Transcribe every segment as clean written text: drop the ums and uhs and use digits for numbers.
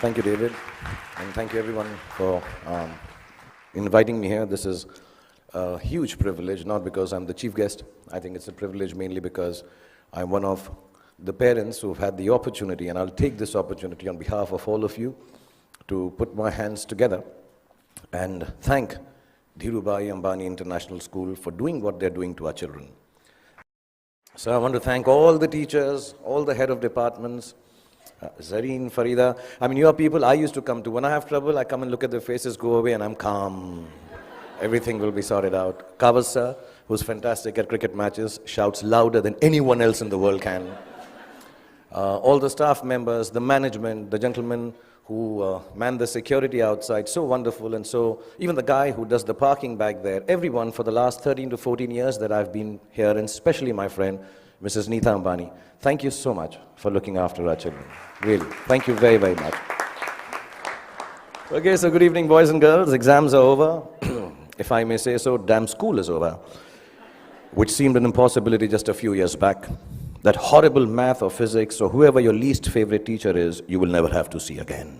Thank you, David, and thank you everyone for inviting me here. This is a huge privilege, not because I'm the chief guest. I think it's a privilege mainly because I'm one of the parents who've had the opportunity, and I'll take this opportunity on behalf of all of you to put my hands together and thank Dhirubhai Ambani International School for doing what they're doing to our children. So I want to thank all the teachers, all the head of departments, Zareen, Farida. I mean, you are people I used to come to. When I have trouble, I come and look at their faces, go away, and I'm calm. Everything will be sorted out. Kavas sir, who's fantastic at cricket matches, shouts louder than anyone else in the world can. All the staff members, the management, the gentlemen who man the security outside, so wonderful. And so even the guy who does the parking back there, everyone for the last 13 to 14 years that I've been here, and especially my friend, Mrs. Neeta Ambani, thank you so much for looking after our children. Really, thank you very, very much. Okay, so good evening, boys and girls. Exams are over. If I may say so, damn school is over, which seemed an impossibility just a few years back. That horrible math or physics or whoever your least favorite teacher is, you will never have to see again.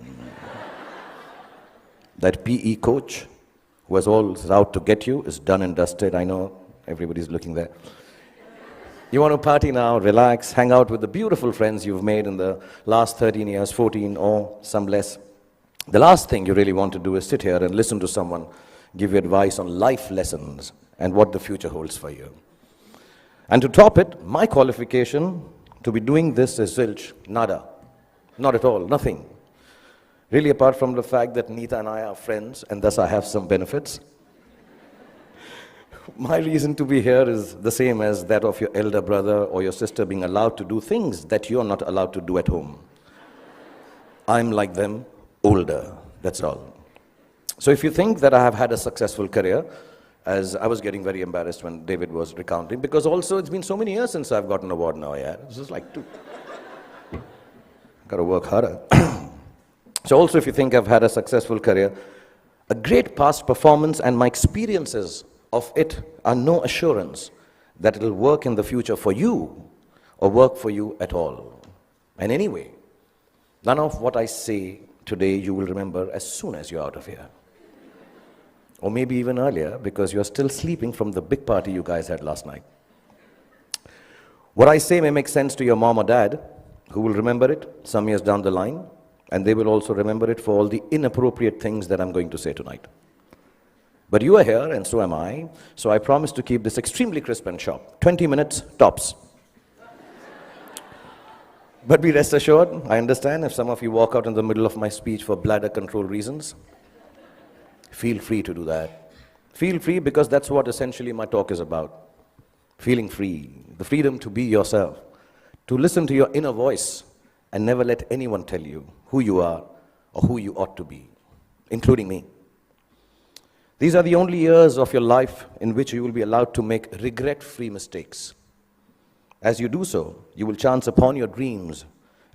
That PE coach who was always out to get you is done and dusted. I know everybody's looking there. You want to party now, relax, hang out with the beautiful friends you've made in the last 13 years, 14 or some less. The last thing you really want to do is sit here and listen to someone give you advice on life lessons and what the future holds for you. And to top it, my qualification to be doing this is zilch, nada. Not at all, nothing. Really, apart from the fact that Neeta and I are friends, and thus I have some benefits. My reason to be here is the same as that of your elder brother or your sister being allowed to do things that you're not allowed to do at home. I'm like them, older, that's all. So if you think that I have had a successful career, as I was getting very embarrassed when David was recounting, because also it's been so many years since I've got an award now, yeah. This is like got to work harder. So also if you think I've had a successful career, a great past performance and my experiences of it are no assurance that it'll work in the future for you or work for you at all. And anyway, none of what I say today you will remember as soon as you're out of here. Or maybe even earlier, because you're still sleeping from the big party you guys had last night. What I say may make sense to your mom or dad, who will remember it some years down the line, and they will also remember it for all the inappropriate things that I'm going to say tonight. But you are here, and so am I, so I promise to keep this extremely crisp and sharp. 20 minutes, tops. But be rest assured, I understand if some of you walk out in the middle of my speech for bladder control reasons. Feel free to do that. Feel free, because that's what essentially my talk is about. Feeling free, the freedom to be yourself, to listen to your inner voice and never let anyone tell you who you are or who you ought to be, including me. These are the only years of your life in which you will be allowed to make regret-free mistakes. As you do so, you will chance upon your dreams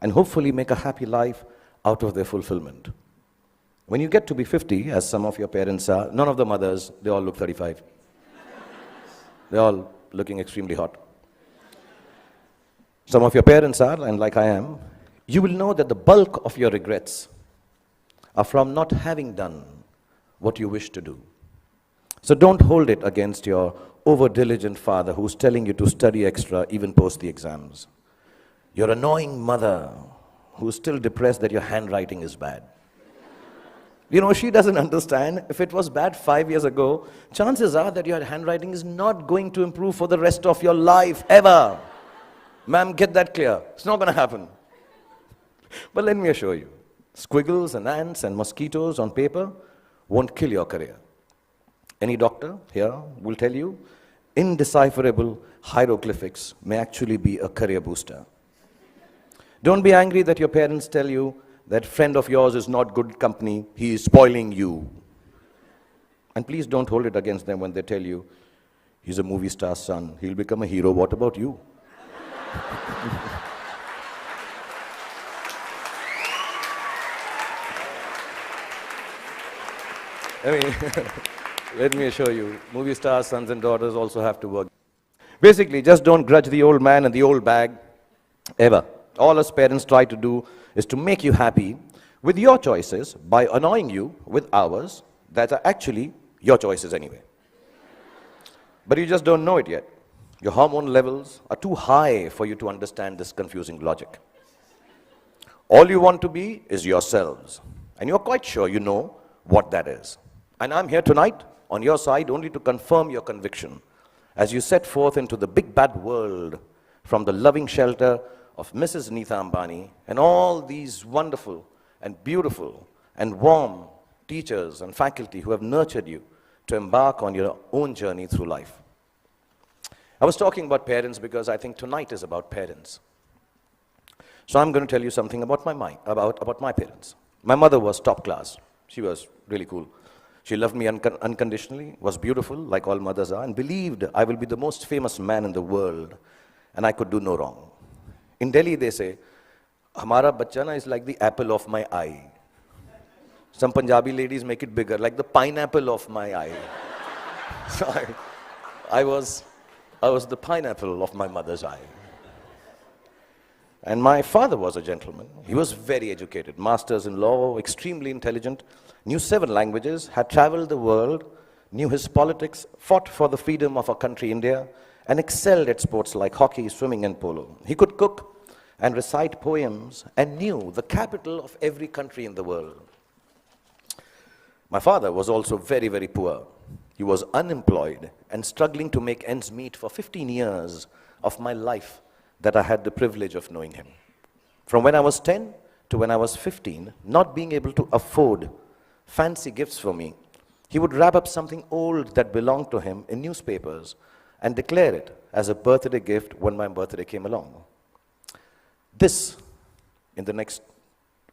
and hopefully make a happy life out of their fulfillment. When you get to be 50, as some of your parents are, none of the mothers, they all look 35. They're all looking extremely hot. Some of your parents are, and like I am, you will know that the bulk of your regrets are from not having done what you wish to do. So don't hold it against your over-diligent father who's telling you to study extra even post the exams. Your annoying mother who's still depressed that your handwriting is bad. You know, she doesn't understand. If it was bad 5 years ago, chances are that your handwriting is not going to improve for the rest of your life, ever. Ma'am, get that clear. It's not going to happen. But let me assure you, squiggles and ants and mosquitoes on paper won't kill your career. Any doctor here will tell you, indecipherable hieroglyphics may actually be a career booster. Don't be angry that your parents tell you that friend of yours is not good company, he is spoiling you. And please don't hold it against them when they tell you, he's a movie star's son, he'll become a hero, what about you? I mean, let me assure you, movie stars, sons and daughters also have to work. Basically, just don't grudge the old man and the old bag, ever. All us parents try to do is to make you happy with your choices by annoying you with hours that are actually your choices anyway. But you just don't know it yet. Your hormone levels are too high for you to understand this confusing logic. All you want to be is yourselves, and you're quite sure you know what that is. And I'm here tonight on your side only to confirm your conviction as you set forth into the big bad world from the loving shelter of Mrs. Neeta Ambani and all these wonderful and beautiful and warm teachers and faculty who have nurtured you to embark on your own journey through life. I was talking about parents because I think tonight is about parents. So I'm going to tell you something about my parents. My mother was top class. She was really cool. She loved me unconditionally, was beautiful, like all mothers are, and believed I will be the most famous man in the world, and I could do no wrong. In Delhi, they say, "Hamara bachcha na is like the apple of my eye." Some Punjabi ladies make it bigger, like the pineapple of my eye. So I was the pineapple of my mother's eye. And my father was a gentleman. He was very educated, masters in law, extremely intelligent, knew 7 languages, had traveled the world, knew his politics, fought for the freedom of our country, India, and excelled at sports like hockey, swimming, and polo. He could cook and recite poems and knew the capital of every country in the world. My father was also very, very poor. He was unemployed and struggling to make ends meet for 15 years of my life that I had the privilege of knowing him. From when I was 10 to when I was 15, not being able to afford fancy gifts for me, he would wrap up something old that belonged to him in newspapers and declare it as a birthday gift when my birthday came along. This, in the next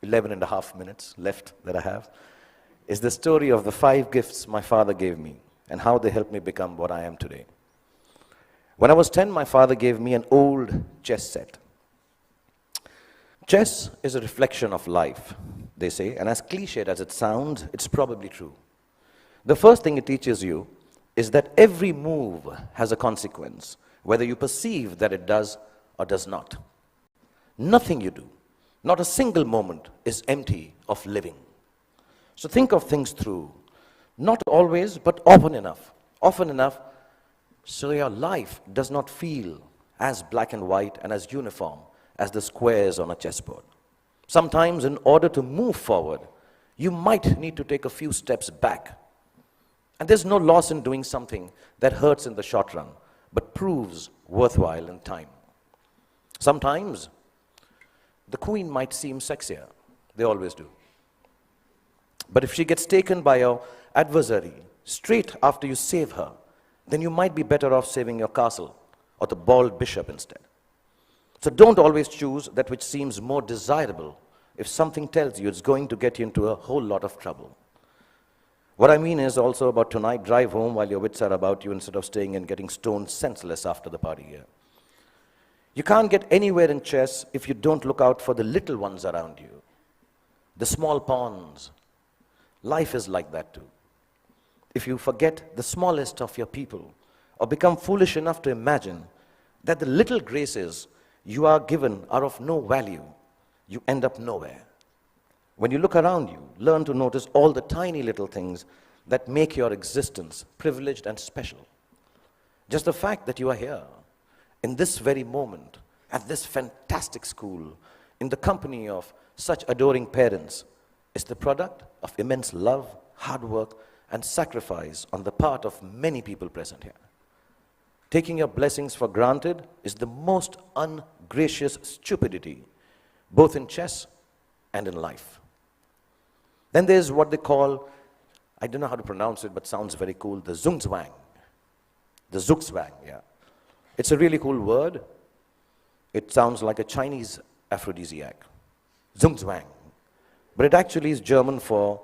11 and a half minutes left that I have, is the story of the 5 gifts my father gave me and how they helped me become what I am today. When I was 10, my father gave me an old chess set. Chess is a reflection of life, they say, and as cliched as it sounds, it's probably true. The first thing it teaches you is that every move has a consequence, whether you perceive that it does or does not. Nothing you do, not a single moment, is empty of living. So think of things through, not always, but often enough so your life does not feel as black and white and as uniform as the squares on a chessboard. Sometimes, in order to move forward, you might need to take a few steps back. And there's no loss in doing something that hurts in the short run, but proves worthwhile in time. Sometimes, the queen might seem sexier. They always do. But if she gets taken by your adversary straight after you save her, then you might be better off saving your castle or the bald bishop instead. So don't always choose that which seems more desirable if something tells you it's going to get you into a whole lot of trouble. What I mean is also about tonight, drive home while your wits are about you instead of staying and getting stoned senseless after the party here. You can't get anywhere in chess if you don't look out for the little ones around you, the small pawns. Life is like that too. If you forget the smallest of your people or become foolish enough to imagine that the little graces you are given are of no value, you end up nowhere. When you look around you, learn to notice all the tiny little things that make your existence privileged and special. Just the fact that you are here, in this very moment, at this fantastic school, in the company of such adoring parents, is the product of immense love, hard work, and sacrifice on the part of many people present here. Taking your blessings for granted is the most ungracious stupidity, both in chess and in life. Then there's what they call, I don't know how to pronounce it, but sounds very cool, the Zugzwang. The Zugzwang, yeah. It's a really cool word. It sounds like a Chinese aphrodisiac. Zugzwang. But it actually is German for,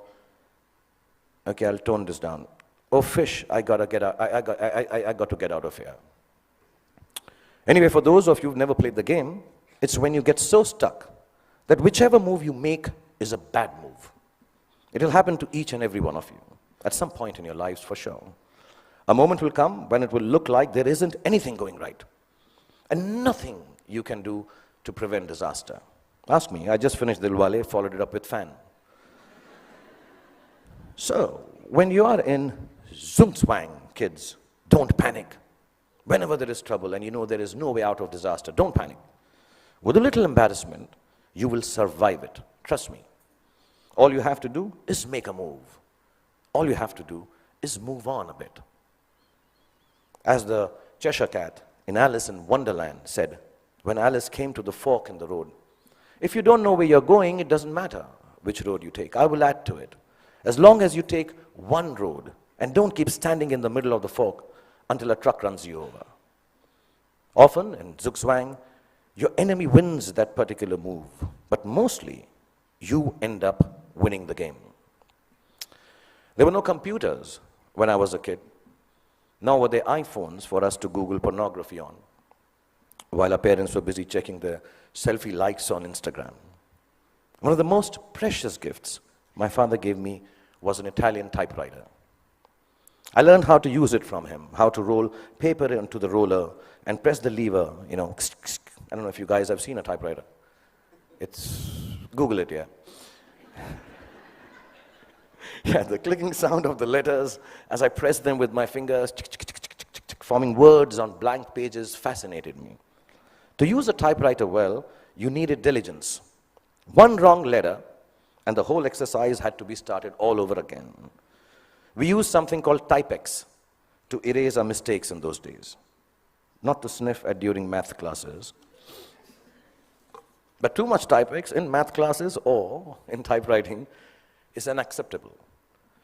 okay, I'll tone this down. Oh, fish, I got to get out of here. Anyway, for those of you who've never played the game, it's when you get so stuck that whichever move you make is a bad move. It'll happen to each and every one of you at some point in your lives for sure. A moment will come when it will look like there isn't anything going right and nothing you can do to prevent disaster. Ask me, I just finished Dilwale, followed it up with Fan. So, when you are in Zumzwang, kids, don't panic. Whenever there is trouble and you know there is no way out of disaster, don't panic. With a little embarrassment, you will survive it. Trust me. All you have to do is make a move. All you have to do is move on a bit. As the Cheshire Cat in Alice in Wonderland said, when Alice came to the fork in the road, if you don't know where you're going, it doesn't matter which road you take. I will add to it. As long as you take one road and don't keep standing in the middle of the fork until a truck runs you over. Often in Zugzwang, your enemy wins that particular move, but mostly you end up winning the game. There were no computers when I was a kid, nor were there iPhones for us to Google pornography on, while our parents were busy checking their selfie likes on Instagram. One of the most precious gifts my father gave me was an Italian typewriter. I learned how to use it from him, how to roll paper into the roller and press the lever, I don't know if you guys have seen a typewriter. Google it, yeah. Yeah, the clicking sound of the letters as I pressed them with my fingers, forming words on blank pages, fascinated me. To use a typewriter well, you needed diligence. One wrong letter, and the whole exercise had to be started all over again. We used something called Typex to erase our mistakes in those days, not to sniff at during math classes. But too much Typex in math classes or in typewriting is unacceptable.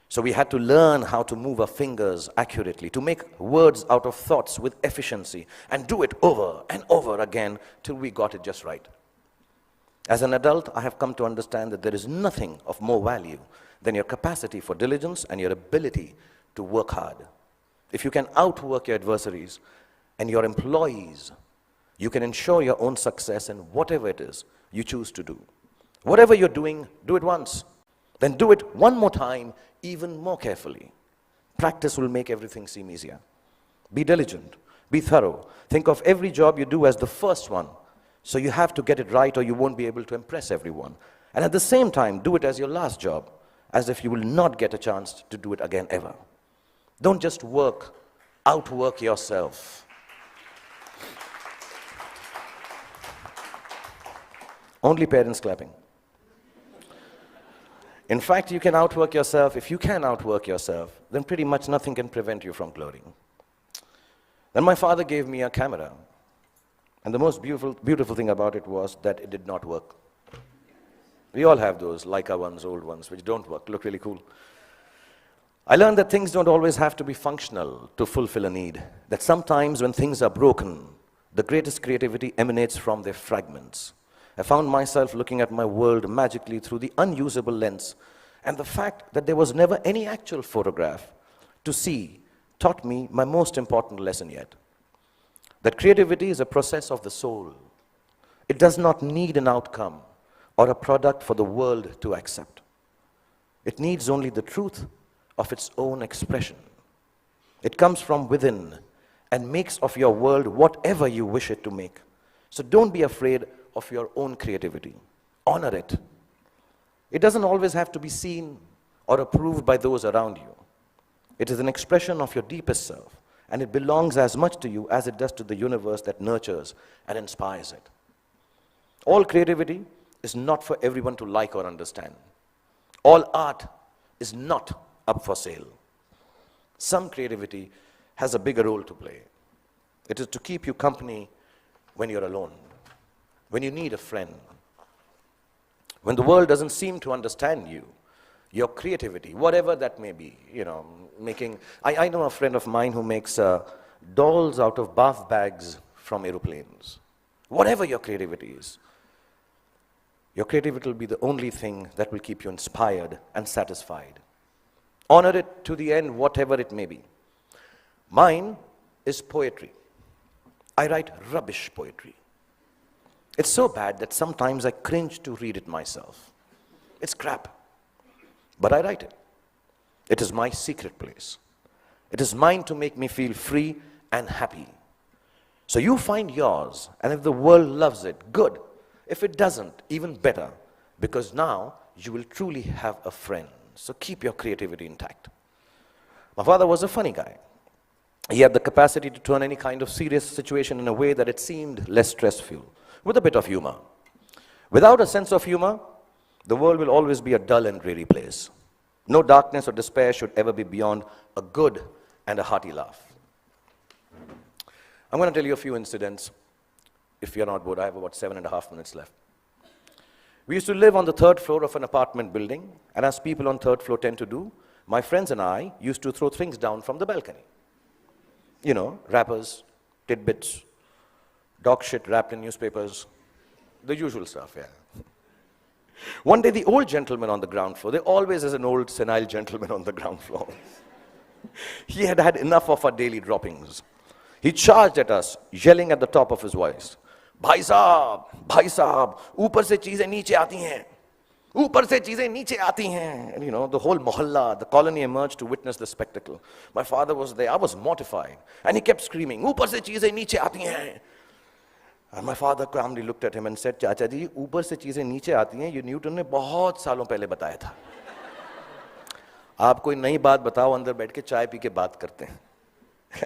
So we had to learn how to move our fingers accurately, to make words out of thoughts with efficiency, and do it over and over again till we got it just right. As an adult, I have come to understand that there is nothing of more value than your capacity for diligence and your ability to work hard. If you can outwork your adversaries and your employees, you can ensure your own success in whatever it is you choose to do. Whatever you're doing, do it once. Then do it one more time, even more carefully. Practice will make everything seem easier. Be diligent. Be thorough. Think of every job you do as the first one. So you have to get it right or you won't be able to impress everyone. And at the same time, do it as your last job, as if you will not get a chance to do it again ever. Don't just outwork yourself. Only parents clapping. In fact, you can outwork yourself. If you can outwork yourself, then pretty much nothing can prevent you from glorying. Then my father gave me a camera. And the most beautiful thing about it was that it did not work. We all have those Leica ones, old ones, which don't work, look really cool. I learned that things don't always have to be functional to fulfill a need. That sometimes when things are broken, the greatest creativity emanates from their fragments. I found myself looking at my world magically through the unusable lens, and the fact that there was never any actual photograph to see taught me my most important lesson yet. That creativity is a process of the soul. It does not need an outcome or a product for the world to accept. It needs only the truth of its own expression. It comes from within and makes of your world whatever you wish it to make. So don't be afraid of your own creativity. Honor it. It doesn't always have to be seen or approved by those around you. It is an expression of your deepest self, and it belongs as much to you as it does to the universe that nurtures and inspires it. All creativity is not for everyone to like or understand. All art is not up for sale. Some creativity has a bigger role to play. It is to keep you company when you're alone, when you need a friend, when the world doesn't seem to understand you. Your creativity, whatever that may be, I know a friend of mine who makes dolls out of bath bags from aeroplanes. Whatever your creativity is, your creativity will be the only thing that will keep you inspired and satisfied. Honor it to the end, whatever it may be. Mine is poetry. I write rubbish poetry. It's so bad that sometimes I cringe to read it myself. It's crap. But I write it. It is my secret place. It is mine to make me feel free and happy. So you find yours, and if the world loves it, good. If it doesn't, even better, because now you will truly have a friend. So keep your creativity intact. My father was a funny guy. He had the capacity to turn any kind of serious situation in a way that it seemed less stressful, with a bit of humor. Without a sense of humor, the world will always be a dull and dreary place. No darkness or despair should ever be beyond a good and a hearty laugh. I'm going to tell you a few incidents. If you're not bored, I have about 7.5 minutes left. We used to live on the 3rd floor of an apartment building, and as people on 3rd floor tend to do, my friends and I used to throw things down from the balcony. You know, wrappers, tidbits, dog shit wrapped in newspapers, the usual stuff, yeah. One day, the old gentleman on the ground floor, there always is an old senile gentleman on the ground floor. He had had enough of our daily droppings. He charged at us, yelling at the top of his voice, "Bhai Saab, upar se cheezein niche aati hain. Upar se cheezein niche aati hain." And you know, the whole mohalla, the colony emerged to witness the spectacle. My father was there, I was mortified. And he kept screaming, "Upar se cheezein niche aati hain." And my father calmly looked at him and said, "Chacha ji, upar se cheezein niche aati hain, ये Newton ने बहुत सालों पहले बताया था. आप कोई नई बात बताओ, अंदर बैठ के चाय पी के बात करते हैं."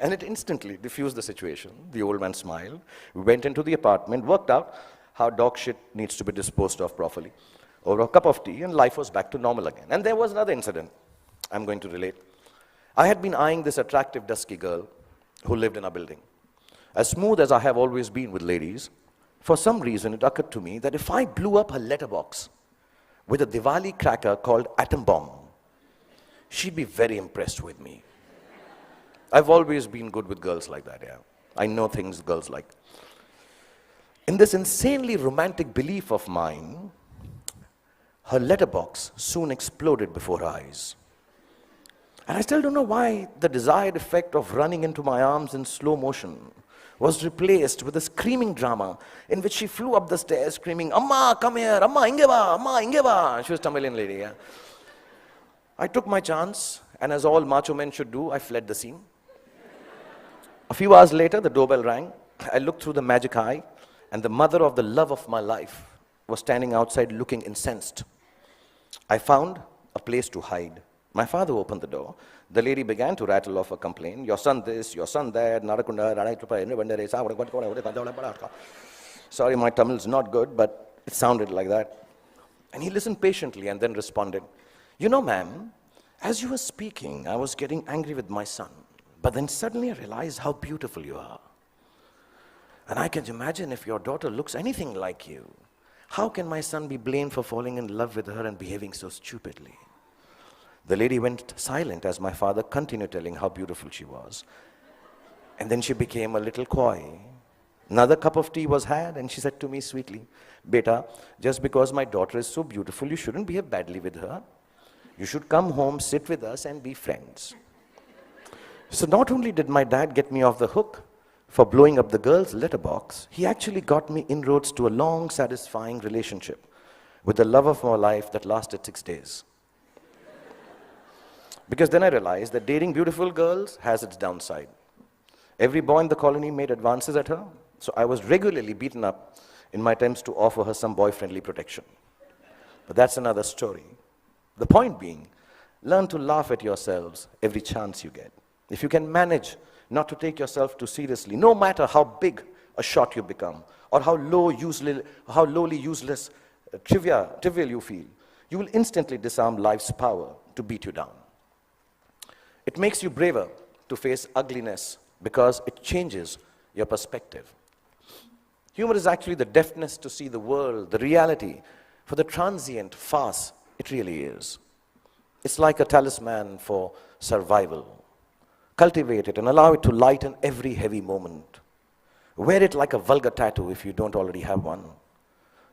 And it instantly diffused the situation. The old man smiled. We went into the apartment, worked out how dog shit needs to be disposed of properly. Over a cup of tea, and life was back to normal again. And there was another incident I'm going to relate. I had been eyeing this attractive, dusky girl who lived in our building. As smooth as I have always been with ladies, for some reason it occurred to me that if I blew up her letterbox with a Diwali cracker called Atom Bomb, she'd be very impressed with me. I've always been good with girls like that, yeah. I know things girls like. In this insanely romantic belief of mine, her letterbox soon exploded before her eyes. And I still don't know why the desired effect of running into my arms in slow motion was replaced with a screaming drama in which she flew up the stairs screaming, "Amma, come here, Amma, ingeva, Amma, ingeva." She was a Tamilian lady, yeah. I took my chance, and as all macho men should do, I fled the scene. A few hours later, the doorbell rang. I looked through the magic eye, and the mother of the love of my life was standing outside looking incensed. I found a place to hide. My father opened the door. The lady began to rattle off a complaint. "Your son this, your son that, sorry, my Tamil is not good, but it sounded like that." And he listened patiently and then responded, "You know, ma'am, as you were speaking, I was getting angry with my son. But then suddenly I realized how beautiful you are. And I can imagine if your daughter looks anything like you, how can my son be blamed for falling in love with her and behaving so stupidly?" The lady went silent as my father continued telling how beautiful she was. And then she became a little coy. Another cup of tea was had, and she said to me sweetly, "Beta, just because my daughter is so beautiful, you shouldn't behave badly with her. You should come home, sit with us, and be friends." So not only did my dad get me off the hook for blowing up the girl's letterbox, he actually got me inroads to a long, satisfying relationship with the love of my life that lasted 6 days. Because then I realized that dating beautiful girls has its downside. Every boy in the colony made advances at her, so I was regularly beaten up in my attempts to offer her some boy-friendly protection. But that's another story. The point being, learn to laugh at yourselves every chance you get. If you can manage not to take yourself too seriously, no matter how big a shot you become, or how lowly, useless, trivial you feel, you will instantly disarm life's power to beat you down. It makes you braver to face ugliness because it changes your perspective. Humor is actually the deafness to see the world, the reality, for the transient farce it really is. It's like a talisman for survival. Cultivate it and allow it to lighten every heavy moment. Wear it like a vulgar tattoo if you don't already have one.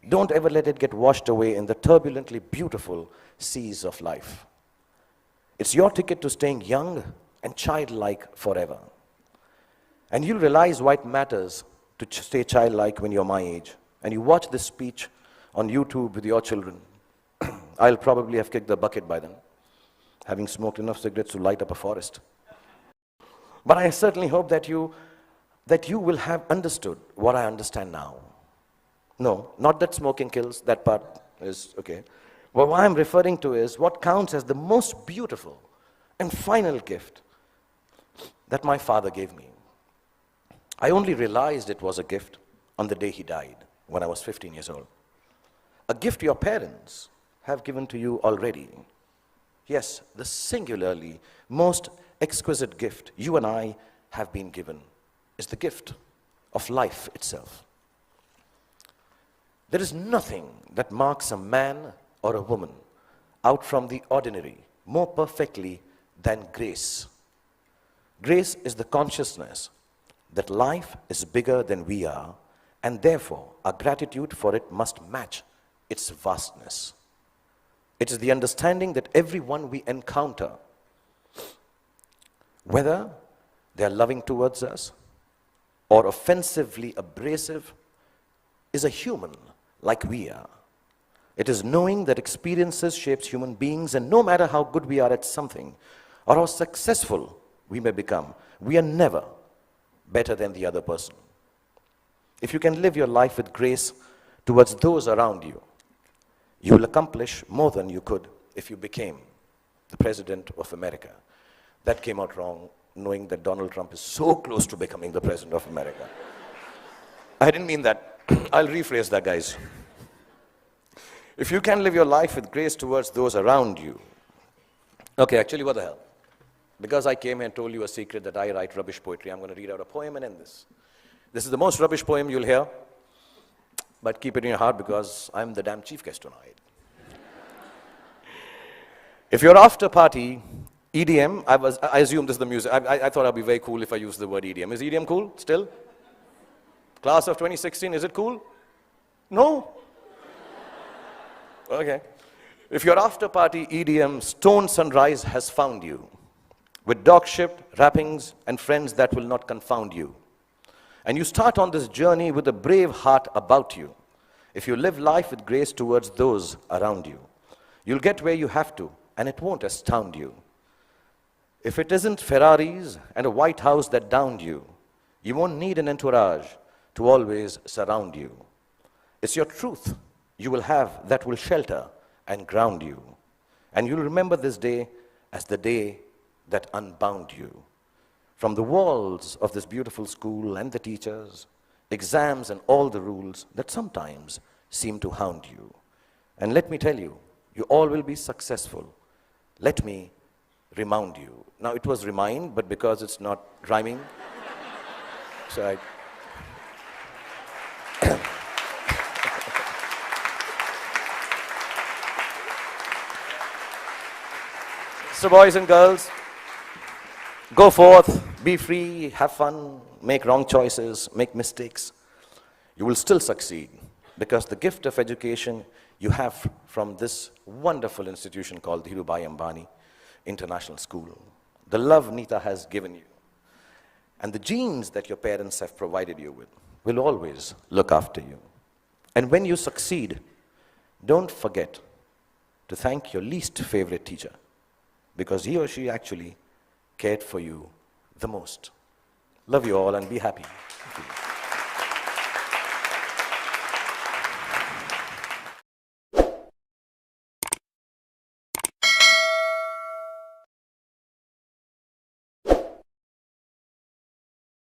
Don't ever let it get washed away in the turbulently beautiful seas of life. It's your ticket to staying young and childlike forever. And you'll realize why it matters to stay childlike when you're my age. And you watch this speech on YouTube with your children. I'll probably have kicked the bucket by then, having smoked enough cigarettes to light up a forest. But I certainly hope that you will have understood what I understand now. No, not that smoking kills, that part is okay. Well, what I'm referring to is what counts as the most beautiful and final gift that my father gave me. I only realized it was a gift on the day he died, when I was 15 years old. A gift your parents have given to you already. Yes, the singularly most exquisite gift you and I have been given is the gift of life itself. There is nothing that marks a man or a woman out from the ordinary more perfectly than grace. Grace is the consciousness that life is bigger than we are, and therefore our gratitude for it must match its vastness. It is the understanding that everyone we encounter, whether they are loving towards us or offensively abrasive, is a human like we are. It is knowing that experiences shapes human beings, and no matter how good we are at something or how successful we may become, we are never better than the other person. If you can live your life with grace towards those around you, you will accomplish more than you could if you became the President of America. That came out wrong, knowing that Donald Trump is so close to becoming the President of America. I didn't mean that. I'll rephrase that, guys. If you can live your life with grace towards those around you. Okay, actually, what the hell? Because I came here and told you a secret that I write rubbish poetry, I'm going to read out a poem and end this. This is the most rubbish poem you'll hear, but keep it in your heart because I'm the damn chief guest tonight. If you're after party, EDM, I assume this is the music. I thought I'd be very cool if I used the word EDM. Is EDM cool still? Class of 2016, is it cool? No? Okay. If you're after party, EDM, Stone Sunrise has found you, with dog-shipped wrappings and friends that will not confound you. And you start on this journey with a brave heart about you. If you live life with grace towards those around you, you'll get where you have to, and it won't astound you. If it isn't Ferraris and a White House that downed you, you won't need an entourage to always surround you. It's your truth you will have that will shelter and ground you. And you'll remember this day as the day that unbound you. From the walls of this beautiful school and the teachers, exams and all the rules that sometimes seem to hound you. And let me tell you, you all will be successful. Let me remind you. Now it was remind, but because it's not rhyming, so I... So boys and girls, go forth, be free, have fun, make wrong choices, make mistakes. You will still succeed because the gift of education you have from this wonderful institution called Dhirubhai Ambani International School, the love Nita has given you, and the genes that your parents have provided you with will always look after you. And when you succeed, don't forget to thank your least favorite teacher, because he or she actually cared for you the most. Love you all and be happy. Thank you.